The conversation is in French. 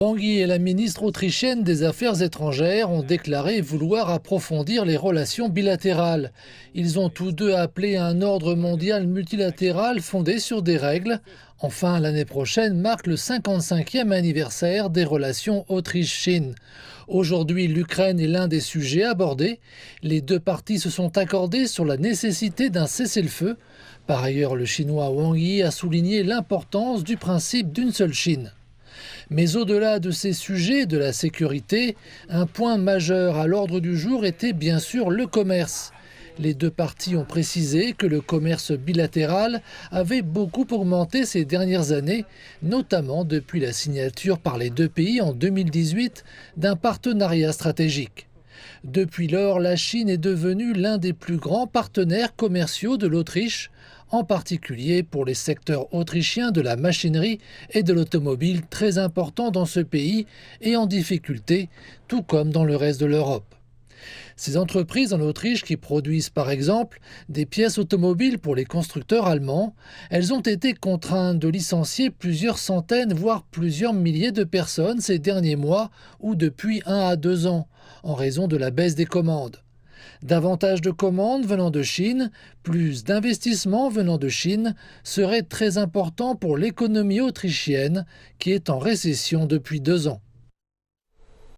Wang Yi et la ministre autrichienne des Affaires étrangères ont déclaré vouloir approfondir les relations bilatérales. Ils ont tous deux appelé à un ordre mondial multilatéral fondé sur des règles. Enfin, l'année prochaine marque le 55e anniversaire des relations Autriche-Chine. Aujourd'hui, l'Ukraine est l'un des sujets abordés. Les deux parties se sont accordées sur la nécessité d'un cessez-le-feu. Par ailleurs, le Chinois Wang Yi a souligné l'importance du principe d'une seule Chine. Mais au-delà de ces sujets de la sécurité, un point majeur à l'ordre du jour était bien sûr le commerce. Les deux parties ont précisé que le commerce bilatéral avait beaucoup augmenté ces dernières années, notamment depuis la signature par les deux pays en 2018 d'un partenariat stratégique. Depuis lors, la Chine est devenue l'un des plus grands partenaires commerciaux de l'Autriche, en particulier pour les secteurs autrichiens de la machinerie et de l'automobile très importants dans ce pays et en difficulté, tout comme dans le reste de l'Europe. Ces entreprises en Autriche qui produisent par exemple des pièces automobiles pour les constructeurs allemands, elles ont été contraintes de licencier plusieurs centaines voire plusieurs milliers de personnes ces derniers mois ou depuis 1 à 2 ans, en raison de la baisse des commandes. Davantage de commandes venant de Chine, plus d'investissements venant de Chine serait très important pour l'économie autrichienne qui est en récession depuis 2 ans.